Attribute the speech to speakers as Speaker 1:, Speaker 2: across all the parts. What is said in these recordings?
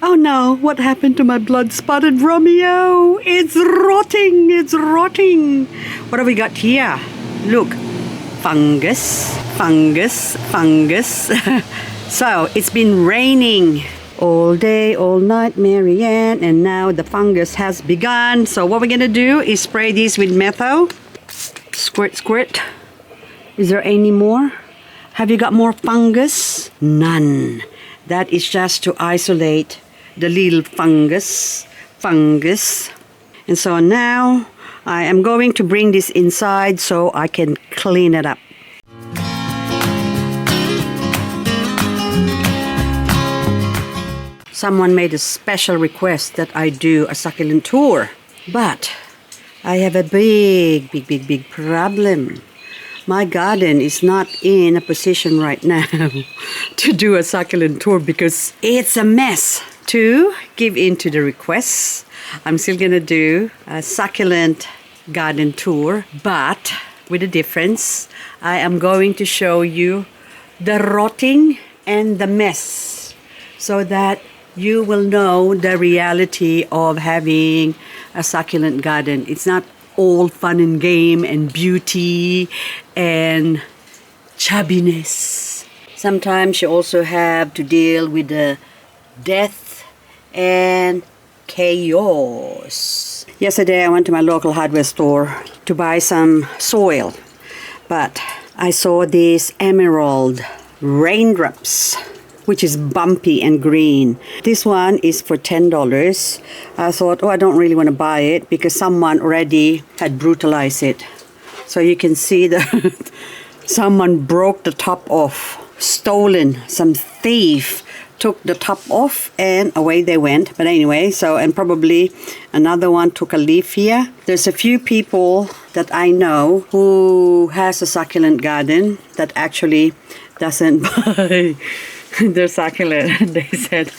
Speaker 1: Oh no, what happened to my blood-spotted Romeo? It's rotting, it's rotting. What have we got here? Look, fungus, fungus, fungus. So, it's been raining all day, all night, Marianne, and now the fungus has begun. So what we're gonna do is spray these with metho. Squirt, squirt. Is there any more? Have you got more fungus? None. That is just to isolate the little fungus. And so now I am going to bring this inside so I can clean it up. Someone made a special request that I do a succulent tour, but I have a big problem. My garden is not in a position right now to do a succulent tour because it's a mess. To give in to the requests, I'm still gonna do a succulent garden tour, but with a difference. I am going to show you the rotting and the mess so that you will know the reality of having a succulent garden. It's not all fun and game and beauty and chubbiness. Sometimes you also have to deal with the death and chaos. Yesterday I went to my local hardware store to buy some soil, but I saw these emerald raindrops, which is bumpy and green. This one is for $10. I thought, oh, I don't really want to buy it because someone already had brutalized it. So you can see that someone broke the top off, stolen, some thief took the top off and away they went. But anyway, so, and probably another one took a leaf here. There's a few people that I know who has a succulent garden that actually doesn't buy their succulent. They said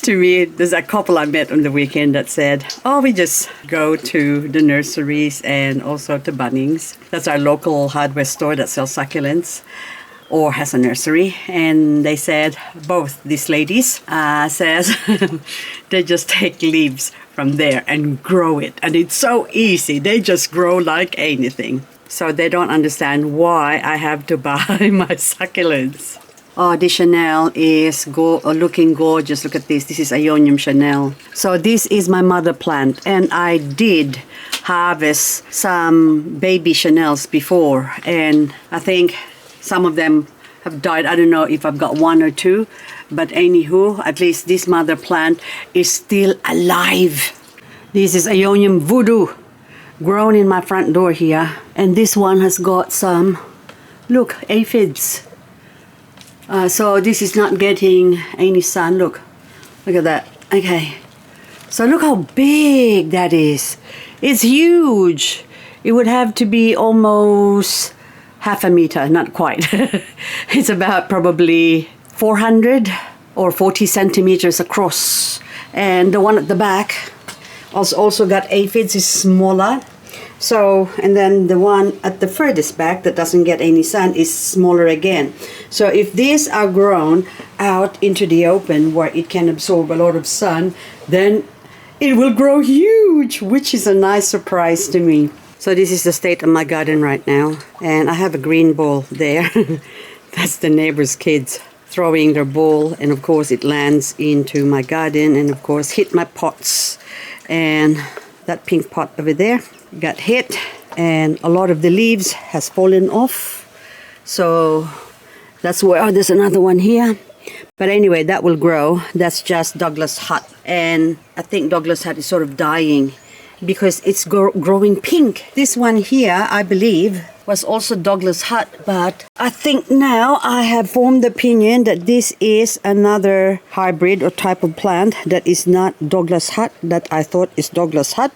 Speaker 1: to me, there's a couple I met on the weekend that said, oh, we just go to the nurseries and also to Bunnings. That's our local hardware store that sells succulents or has a nursery. And they said, both these ladies says they just take leaves from there and grow it. And it's so easy. They just grow like anything. So they don't understand why I have to buy my succulents. Oh, the Chanel is looking gorgeous. Look at this. This is Aeonium Chanel. So this is my mother plant. And I did harvest some baby Chanels before. And I think some of them have died. I don't know if I've got one or two. But anywho, at least this mother plant is still alive. This is Aeonium Voodoo, grown in my front door here. And this one has got some, look, aphids. So this is not getting any sun. Look at that. Okay. So look how big that is. It's huge. It would have to be almost half a meter, not quite. It's about probably 400 or 40 centimeters across. And the one at the back also got aphids, is smaller. So, and then the one at the furthest back that doesn't get any sun is smaller again. So if these are grown out into the open where it can absorb a lot of sun, then it will grow huge, which is a nice surprise to me. So this is the state of my garden right now. And I have a green ball there. That's the neighbor's kids throwing their ball. And of course it lands into my garden and of course hit my pots. And that pink pot over there got hit and a lot of the leaves has fallen off. So that's where, oh, there's another one here. But anyway, that will grow. That's just Douglas Hut. And I think Douglas Hut is sort of dying because it's growing pink. This one here, I believe, was also Douglas Hut. But I think now I have formed the opinion that this is another hybrid or type of plant that is not Douglas Hut, that I thought is Douglas Hut.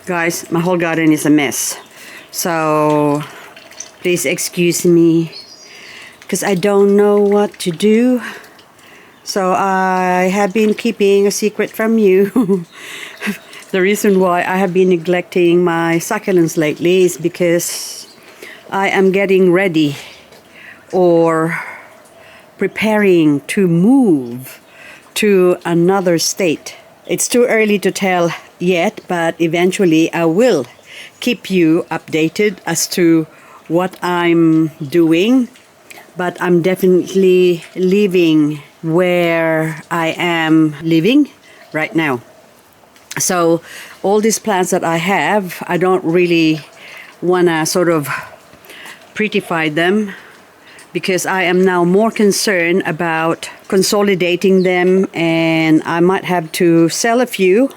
Speaker 1: Guys, my whole garden is a mess. So please excuse me because I don't know what to do. So I have been keeping a secret from you. The reason why I have been neglecting my succulents lately is because I am getting ready or preparing to move to another state. It's too early to tell yet, but eventually I will keep you updated as to what I'm doing. But I'm definitely living where I am living right now. So all these plants that I have, I don't really want to sort of prettify them, because I am now more concerned about consolidating them, and I might have to sell a few,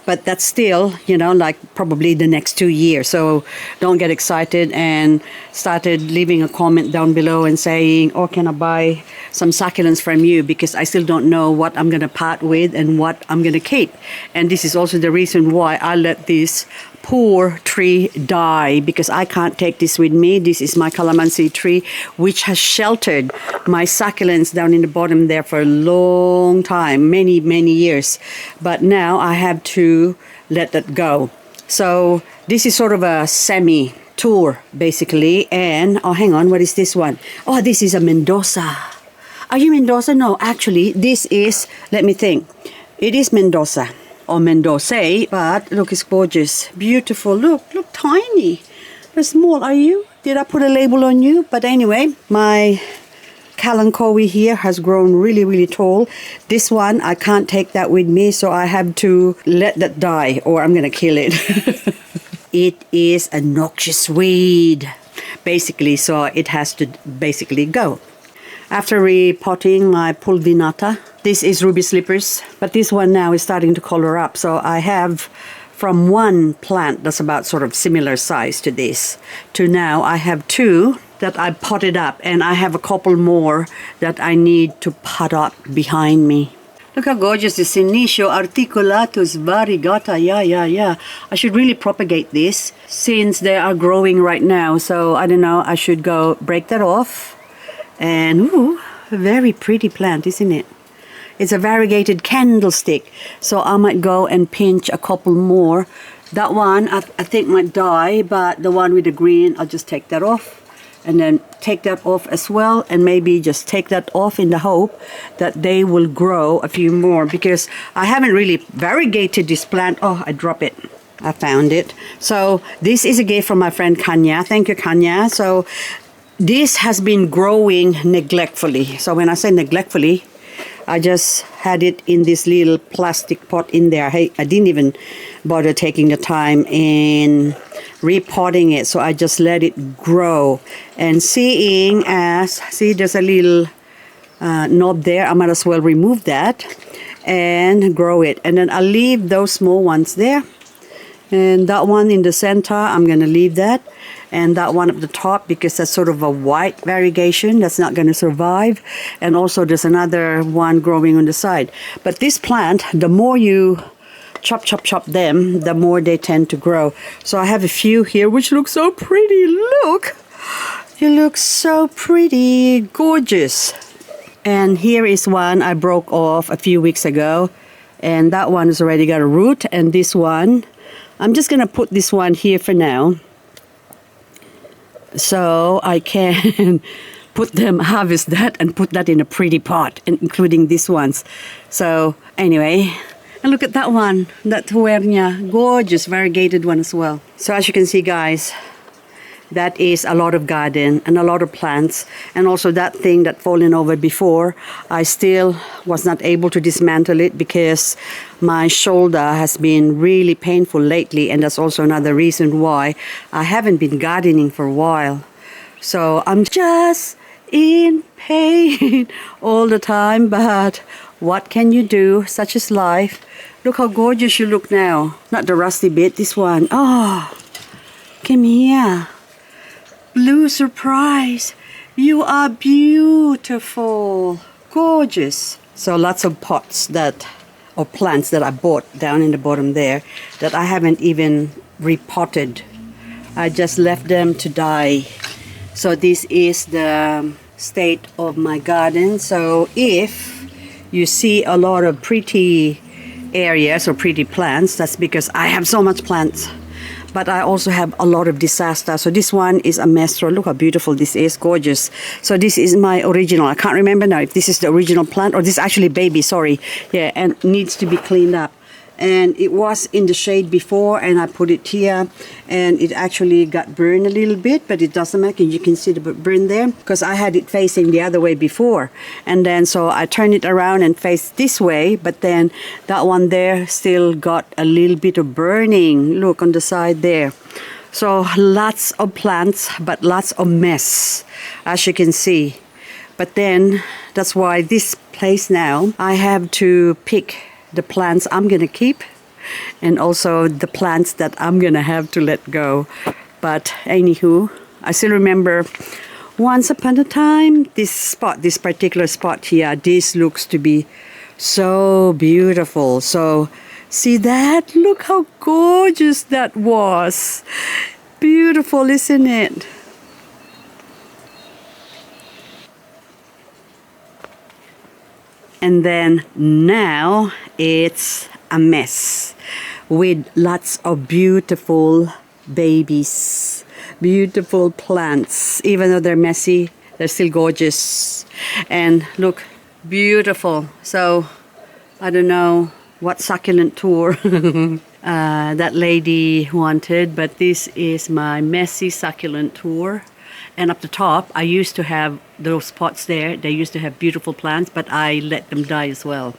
Speaker 1: but that's still, you know, like probably the next 2 years. So don't get excited and started leaving a comment down below and saying, oh, can I buy some succulents from you? Because I still don't know what I'm going to part with and what I'm going to keep. And this is also the reason why I let this poor tree die, because I can't take this with me. This is my calamansi tree, which has sheltered my succulents down in the bottom there for a long time, many years. But now I have to let that go. So this is sort of a semi tour basically. And oh, hang on, what is this one? Oh, this is a Mendoza. Are you Mendoza? No, actually this is, let me think, it is Mendoza or Mendoza, but look, it's gorgeous, beautiful. Look tiny, very small. Are you? Did I put a label on you? But anyway, my Kalanchoe here has grown really tall. This one, I can't take that with me, so I have to let that die or I'm gonna kill it. It is a noxious weed, basically, so it has to basically go. After repotting my pulvinata, this is ruby slippers, but this one now is starting to color up. So I have from one plant that's about sort of similar size to this, to now I have two that I potted up, and I have a couple more that I need to pot up behind me. Look how gorgeous the Senecio articulatus variegata. Yeah. I should really propagate this since they are growing right now. So I don't know, I should go break that off. And ooh, a very pretty plant, isn't it? It's a variegated candlestick. So I might go and pinch a couple more. That one I think might die, but the one with the green, I'll just take that off. And then take that off as well, and maybe just take that off in the hope that they will grow a few more, because I haven't really variegated this plant. Oh, I dropped it. I found it. So this is a gift from my friend Kanya. Thank you, Kanya. So this has been growing neglectfully. So when I say neglectfully, I just had it in this little plastic pot in there. Hey, I didn't even bother taking the time in repotting it, so I just let it grow. And seeing as, see, there's a little knob there, I might as well remove that and grow it. And then I'll leave those small ones there. And that one in the center, I'm going to leave that. And that one at the top, because that's sort of a white variegation, that's not going to survive. And also there's another one growing on the side. But this plant, the more you chop them, the more they tend to grow. So I have a few here which look so pretty. Look, you look so pretty, gorgeous. And here is one I broke off a few weeks ago, and that one has already got a root. And this one, I'm just gonna put this one here for now, so I can put them, harvest that and put that in a pretty pot, including these ones. So anyway, and look at that one, that Echveria, gorgeous variegated one as well. So as you can see, guys, that is a lot of garden and a lot of plants. And also that thing that fallen over before, I still was not able to dismantle it because my shoulder has been really painful lately, and that's also another reason why I haven't been gardening for a while. So I'm just in pain all the time, but what can you do? Such is life. Look how gorgeous you look now. Not the rusty bit, this one. Oh, come here. Blue surprise. You are beautiful. Gorgeous. So lots of pots that, or plants that I bought down in the bottom there that I haven't even repotted. I just left them to die. So this is the state of my garden. So if you see a lot of pretty areas or pretty plants, that's because I have so much plants. but I also have a lot of disaster. So this one is a mestro. Look how beautiful this is, gorgeous. So this is my original. I can't remember now if this is the original plant or this is actually baby, sorry. Yeah, and needs to be cleaned up. And it was in the shade before, and I put it here, and it actually got burned a little bit, but it doesn't matter. You can see the burn there because I had it facing the other way before, and then so I turned it around and faced this way, but then that one there still got a little bit of burning. Look on the side there. So lots of plants, but lots of mess, as you can see. But then that's why this place now I have to pick the plants I'm gonna keep and also the plants that I'm gonna have to let go. But anywho, I still remember once upon a time this particular spot here, this looks to be so beautiful. So see that? Look how gorgeous that was. Beautiful, isn't it? And then now it's a mess with lots of beautiful babies, beautiful plants. Even though they're messy, they're still gorgeous. And look, beautiful. So I don't know what succulent tour that lady wanted, but this is my messy succulent tour. And up the top, I used to have those pots there. They used to have beautiful plants, but I let them die as well.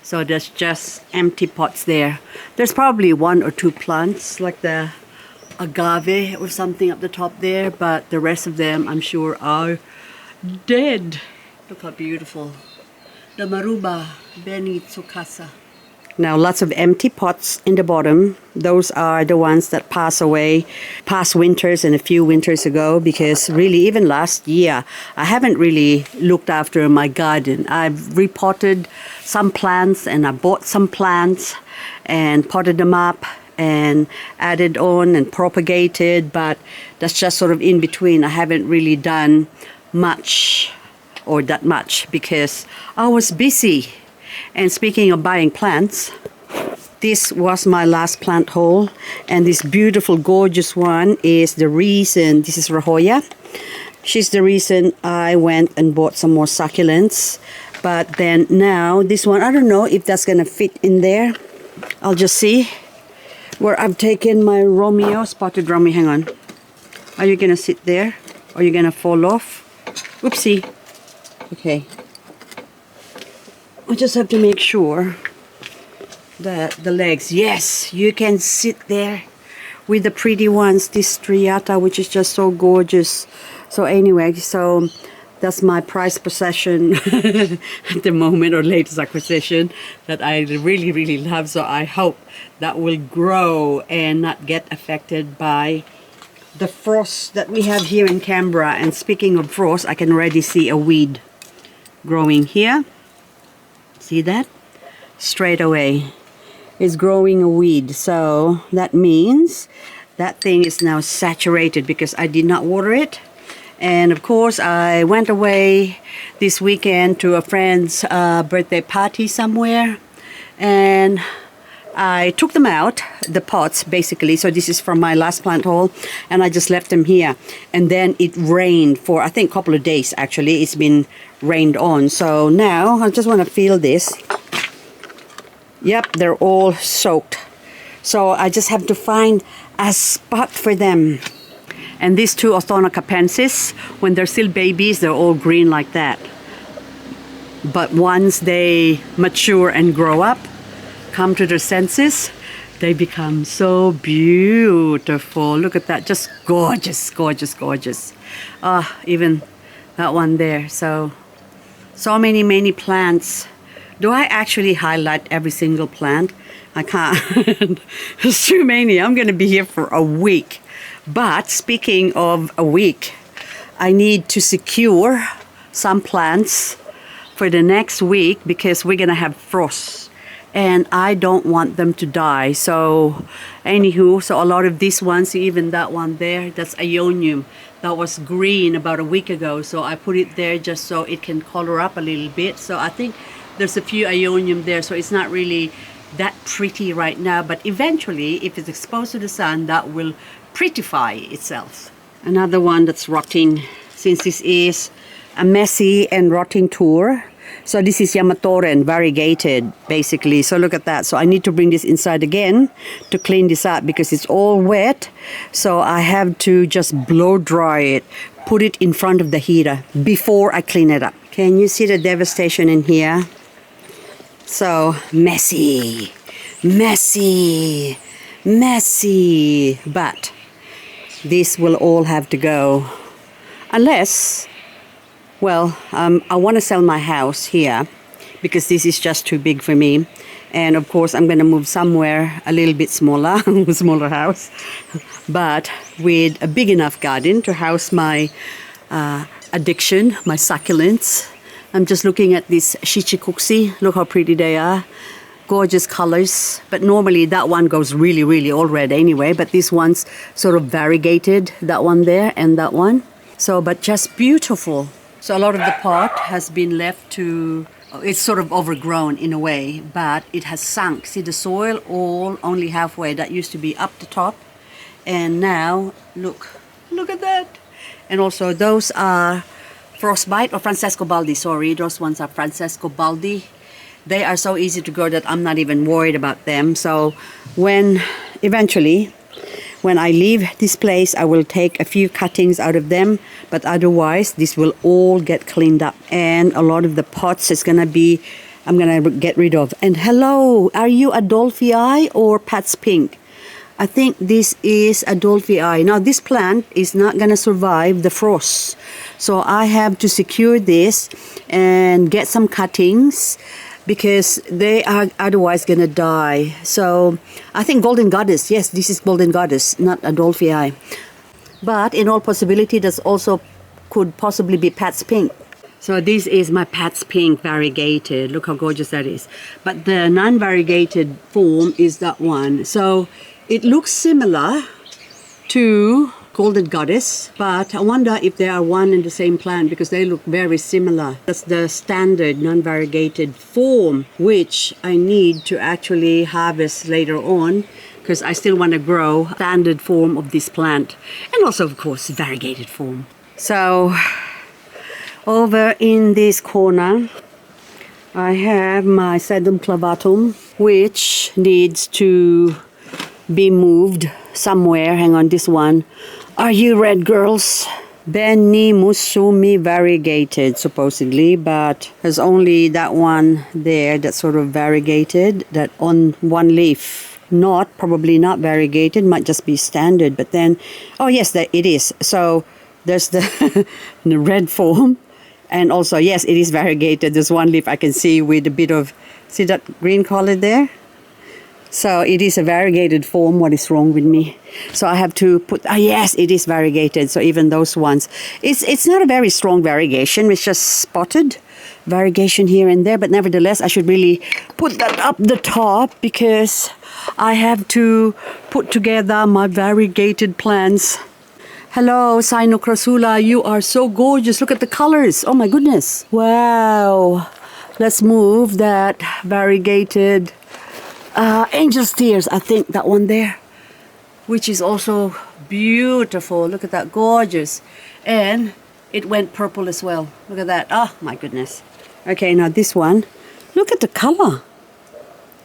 Speaker 1: So there's just empty pots there. There's probably one or two plants, like the agave or something up the top there, but the rest of them, I'm sure, are dead. Look how beautiful. The Maruba Benimusume. Now lots of empty pots in the bottom. Those are the ones that pass away past winters and a few winters ago, because really even last year I haven't really looked after my garden. I've repotted some plants and I bought some plants and potted them up and added on and propagated, but that's just sort of in between. I haven't really done much or that much because I was busy. And speaking of buying plants, this was my last plant haul, and this beautiful gorgeous one is the reason. This is Rahoya. She's the reason I went and bought some more succulents. But then now this one, I don't know if that's gonna fit in there. I'll just see where I've taken my Romeo, spotted Romeo. Hang on, are you gonna sit there or are you gonna fall off? Oopsie. Okay, I just have to make sure that the legs, yes, you can sit there with the pretty ones, this Striata, which is just so gorgeous. So anyway, so that's my prized possession at the moment, or latest acquisition that I really, really love. So I hope that will grow and not get affected by the frost that we have here in Canberra. And speaking of frost, I can already see a weed growing here. See that? Straight away. It's growing a weed. So that means that thing is now saturated because I did not water it. And of course, I went away this weekend to a friend's birthday party somewhere. And I took them out, the pots basically. So this is from my last plant haul. And I just left them here. And then it rained for, I think, a couple of days actually. It's been rained on. So now I just want to feel this. Yep, they're all soaked. So I just have to find a spot for them. And these two Orthona capensis, when they're still babies, they're all green like that. But once they mature and grow up, come to their senses, they become so beautiful. Look at that, just gorgeous, gorgeous, gorgeous. Even that one there. So many plants. Do I actually highlight every single plant? I can't. There's too many. I'm going to be here for a week. But speaking of a week, I need to secure some plants for the next week because we're going to have frost. And I don't want them to die. So anywho, so a lot of these ones, even that one there, that's Aeonium. That was green about a week ago. So I put it there just so it can color up a little bit. So I think there's a few Aeonium there. So it's not really that pretty right now, but eventually, if it's exposed to the sun, that will prettify itself. Another one that's rotting, since this is a messy and rotting tour. So this is Yamatoren, variegated, basically. So look at that. So I need to bring this inside again to clean this up because it's all wet. So I have to just blow dry it, put it in front of the heater before I clean it up. Can you see the devastation in here? So messy, messy, messy. But this will all have to go. Unless, well, I want to sell my house here because this is just too big for me. And of course, I'm going to move somewhere a little bit smaller, smaller house, but with a big enough garden to house my addiction, my succulents. I'm just looking at these shichikuxi. Look how pretty they are. Gorgeous colors. But normally that one goes really, really all red anyway. But this one's sort of variegated, that one there and that one. So, but just beautiful. So a lot of the pot has been left to, it's sort of overgrown in a way, but it has sunk. See the soil all only halfway. That used to be up the top. And now, look at that. And also those are Frostbite or Francesco Baldi, sorry. Those ones are Francesco Baldi. They are so easy to grow that I'm not even worried about them. So eventually, when I leave this place, I will take a few cuttings out of them. But otherwise, this will all get cleaned up. And a lot of the pots is going to be, I'm going to get rid of. And hello, are you Adolphii or Pat's Pink? I think this is Adolphii. Now, this plant is not going to survive the frost. So I have to secure this and get some cuttings because they are otherwise going to die. So I think Golden Goddess. Yes, this is Golden Goddess, not Adolphii. But in all possibility, this also could possibly be Pat's Pink. So this is my Pat's Pink variegated. Look how gorgeous that is. But the non-variegated form is that one. So it looks similar to Golden Goddess, but I wonder if they are one and the same plant because they look very similar. That's the standard non-variegated form, which I need to actually harvest later on because I still want to grow standard form of this plant. And also, of course, variegated form. So, over in this corner, I have my Sedum clavatum, which needs to be moved somewhere. Hang on, this one. Are you red, girls? Benimusume variegated, supposedly, but there's only that one there that's sort of variegated, that on one leaf. Probably not variegated, might just be standard, but then, oh yes, it is. So there's the, the red form, and also, yes, it is variegated. There's one leaf I can see with a bit of, see that green color there? So it is a variegated form. What is wrong with me? So I have to put, yes, it is variegated. So even those ones, it's not a very strong variegation. It's just spotted variegation here and there. But nevertheless, I should really put that up the top because I have to put together my variegated plants. Hello, Sinocrassula. You are so gorgeous. Look at the colors. Oh my goodness. Wow. Let's move that variegated Angel's Tears, I think that one there, which is also beautiful. Look at that, gorgeous. And it went purple as well. Look at that. Oh my goodness. Okay, now this one. Look at the color.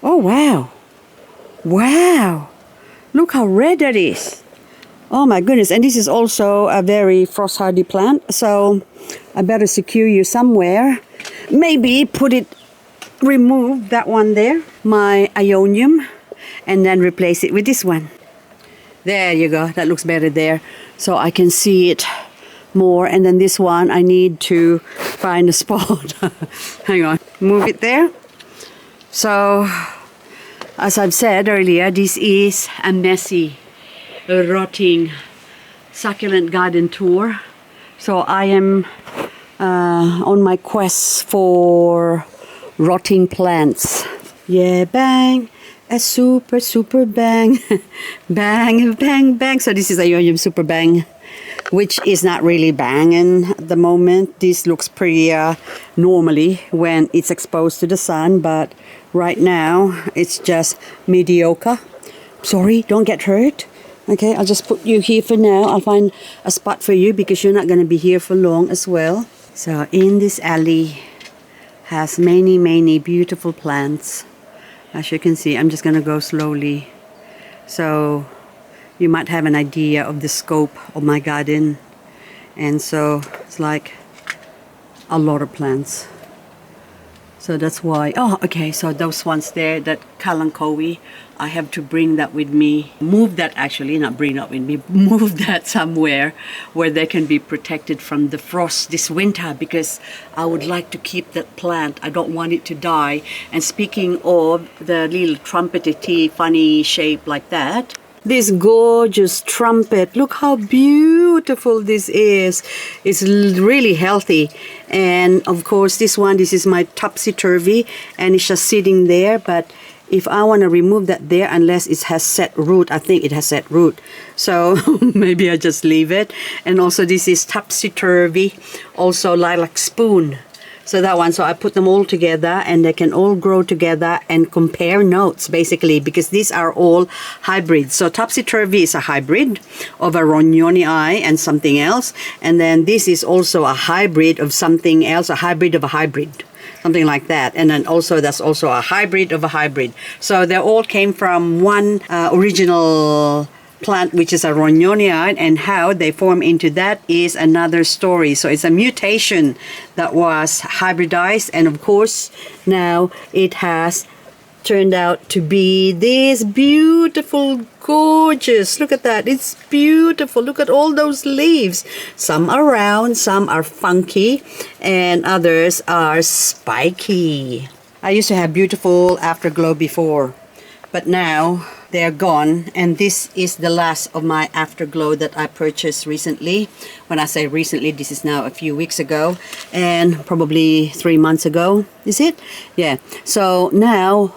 Speaker 1: Oh wow. Wow. Look how red that is. Oh my goodness. And this is also a very frost hardy plant. So I better secure you somewhere. Maybe remove that one there, my Aeonium, and then replace it with this one. There you go, that looks better there. So I can see it more. And then this one, I need to find a spot. Hang on, move it there. So, as I've said earlier, this is a messy, rotting succulent garden tour. So I am on my quest for rotting plants. Yeah, bang, a super bang. Bang, bang, bang. So this is Aeonium Superbang. which is not really banging at the moment. This looks pretty normally when it's exposed to the sun, but right now it's just mediocre. Sorry, don't get hurt. Okay, I'll just put you here for now. I'll find a spot for you because you're not going to be here for long as well. So in this alley has many beautiful plants. As you can see, I'm just going to go slowly. So you might have an idea of the scope of my garden. And so it's like a lot of plants. So that's why, oh, okay, so those ones there, that Kalanchoe, I have to bring that with me. Move that actually, not bring that with me, move that somewhere where they can be protected from the frost this winter, because I would like to keep that plant. I don't want it to die. And speaking of the little trumpety funny shape like that, this gorgeous trumpet, look how beautiful this is. It's really healthy. And of course this is my topsy-turvy, and it's just sitting there. But if I want to remove that there, unless it has set root, I think it has set root, so maybe I just leave it. And also this is topsy-turvy, also lilac spoon. So that one, so I put them all together and they can all grow together and compare notes basically, because these are all hybrids. So topsy-turvy is a hybrid of a Rognonii and something else. And then this is also a hybrid of something else, a hybrid of a hybrid. Something like that. And then also that's also a hybrid of a hybrid. So they all came from one original plant, which is a Rognonii, and how they form into that is another story. So it's a mutation that was hybridized, and of course now it has turned out to be this beautiful, gorgeous, look at that, it's beautiful. Look at all those leaves. Some are round, some are funky, and others are spiky. I used to have beautiful afterglow before, but now they're gone, and this is the last of my afterglow that I purchased recently. When I say recently, this is now a few weeks ago, and probably 3 months ago. Is it? Yeah. So now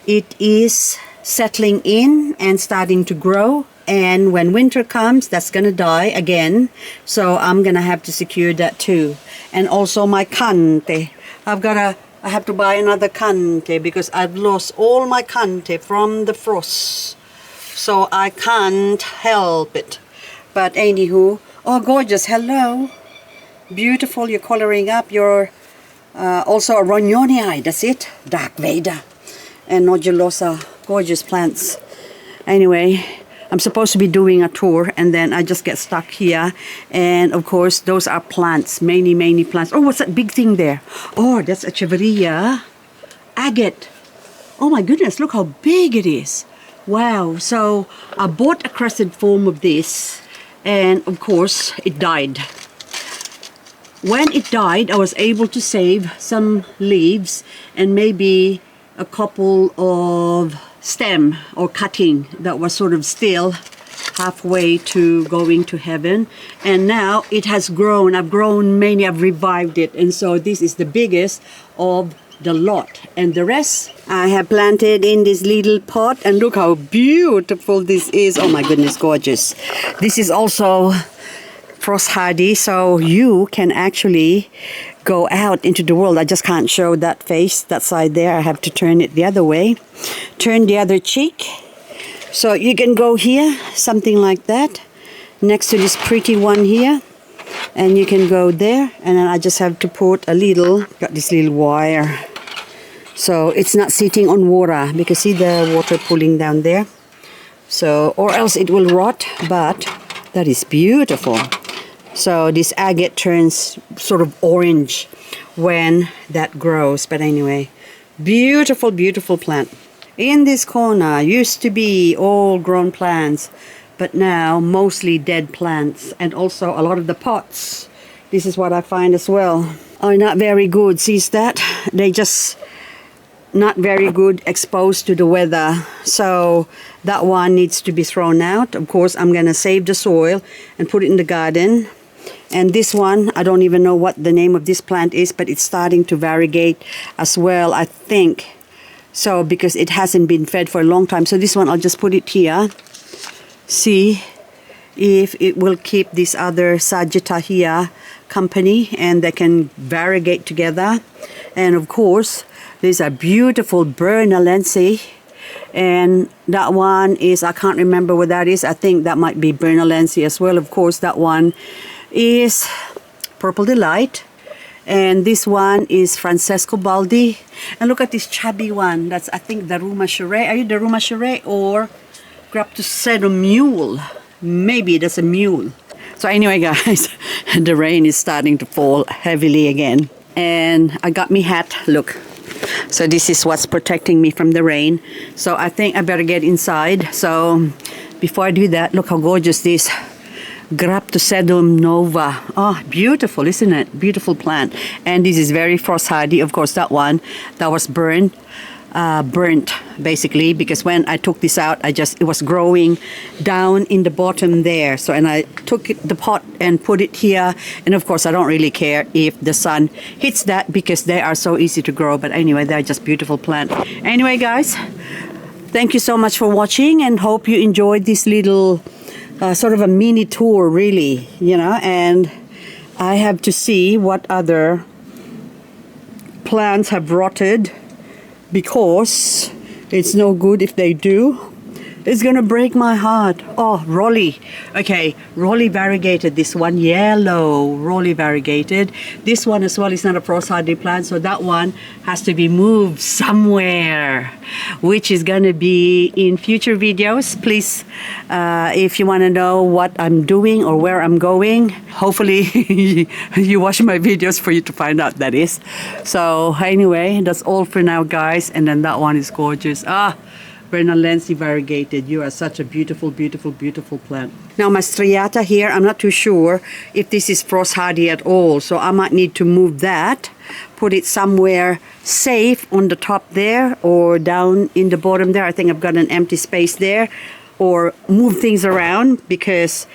Speaker 1: it is settling in and starting to grow, and when winter comes, that's gonna die again. So I'm gonna have to secure that too. And also my cante. I have to buy another cante because I've lost all my cante from the frost. So I can't help it. But anywho, oh gorgeous, hello. Beautiful, you're coloring up. You're also a Rognonii, that's it. Dark Veda and nodulosa, gorgeous plants. Anyway, I'm supposed to be doing a tour, and then I just get stuck here. And of course, those are plants, many plants. Oh, what's that big thing there? Oh, that's Echeveria. Agate. Oh my goodness, look how big it is. Wow, so I bought a crested form of this, and of course, it died. When it died, I was able to save some leaves and maybe a couple of stem or cutting that was sort of still halfway to going to heaven, and now it has grown. I've grown many, I've revived it, and so this is the biggest of the lot, and the rest I have planted in this little pot. And look how beautiful this is. Oh my goodness, gorgeous. This is also frost hardy, so you can actually go out into the world. I just can't show that face, that side there. I have to turn it the other way. Turn the other cheek. So you can go here, something like that, next to this pretty one here. And you can go there, and then I just have to put a little, got this little wire. So it's not sitting on water, because see the water pooling down there. So, or else it will rot, but that is beautiful. So this agate turns sort of orange when that grows. But anyway, beautiful, beautiful plant. In this corner used to be all grown plants, but now mostly dead plants. And also a lot of the pots, this is what I find as well, are not very good. See that? They just not very good exposed to the weather. So that one needs to be thrown out. Of course, I'm going to save the soil and put it in the garden. And this one, I don't even know what the name of this plant is, but it's starting to variegate as well, I think. So, because it hasn't been fed for a long time. So this one, I'll just put it here. See, if it will keep this other Sagitta here company and they can variegate together. And of course, there's a beautiful Bernalense, and that one is, I can't remember what that is. I think that might be Bernalense as well. Of course, that one is Purple Delight, and this one is Francesco Baldi. And look at this chubby one. That's, I think, the Ruma Charret. Are you the Ruma Charret or Graptocedo Mule? Maybe that's a mule. So anyway, guys, the rain is starting to fall heavily again. And I got me hat, look. So this is what's protecting me from the rain. So I think I better get inside. So before I do that, look how gorgeous this Graptosedum nova. Oh, beautiful, isn't it? Beautiful plant. And this is very frost hardy. Of course, that one, that was burnt basically, because when I took this out, it was growing down in the bottom there. So, and I took the pot and put it here. And of course, I don't really care if the sun hits that because they are so easy to grow. But anyway, they're just beautiful plant. Anyway, guys, thank you so much for watching and hope you enjoyed this little sort of a mini tour, really, you know. And I have to see what other plants have rotted, because it's no good if they do. It's gonna break my heart. Oh, Rolly. Okay, Rolly Variegated, this one, yellow Rolly Variegated. This one as well is not a frost hardy plant, so that one has to be moved somewhere, which is gonna be in future videos. Please, if you wanna know what I'm doing or where I'm going, hopefully you watch my videos for you to find out, that is. So anyway, that's all for now, guys. And then that one is gorgeous. Bernalense Variegated, you are such a beautiful, beautiful, beautiful plant. Now my striata here, I'm not too sure if this is frost hardy at all, so I might need to move that, put it somewhere safe on the top there or down in the bottom there. I think I've got an empty space there, or move things around because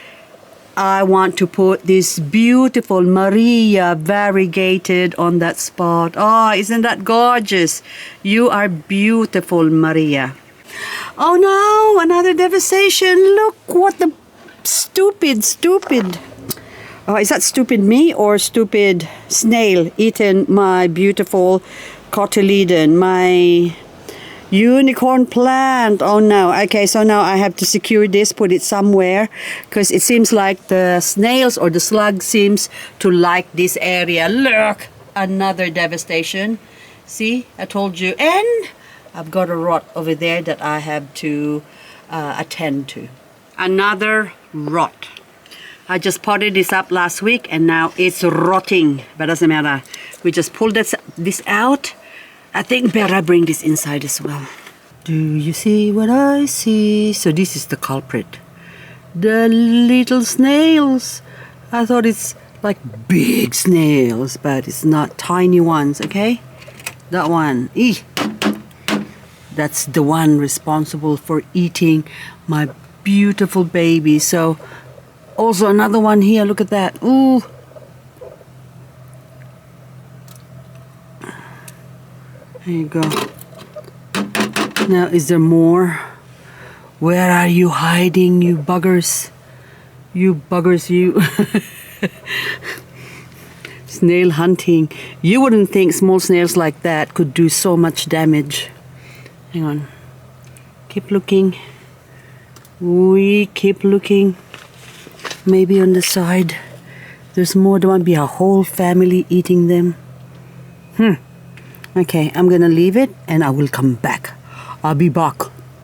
Speaker 1: I want to put this beautiful Maria Variegated on that spot. Oh, isn't that gorgeous? You are beautiful, Maria. Oh no, another devastation. Look what the stupid. Oh, is that stupid me or stupid snail eaten my beautiful cotyledon, my unicorn plant? Oh no. Okay, so now I have to secure this, put it somewhere, because it seems like the snails or the slug seems to like this area. Look, another devastation. See, I told you. And I've got a rot over there that I have to attend to. Another rot. I just potted this up last week and now it's rotting, but doesn't matter. We just pulled this out. I think better bring this inside as well. Do you see what I see? So this is the culprit. The little snails. I thought it's like big snails, but it's not, tiny ones, okay? That one. Eeh. That's the one responsible for eating my beautiful baby. So also another one here, look at that. Ooh. There you go. Now, is there more? Where are you hiding, you buggers? You buggers, you. Snail hunting. You wouldn't think small snails like that could do so much damage. Hang on. Keep looking. We keep looking. Maybe on the side. There's more. There might be a whole family eating them. Okay, I'm gonna leave it and I will come back. I'll be back.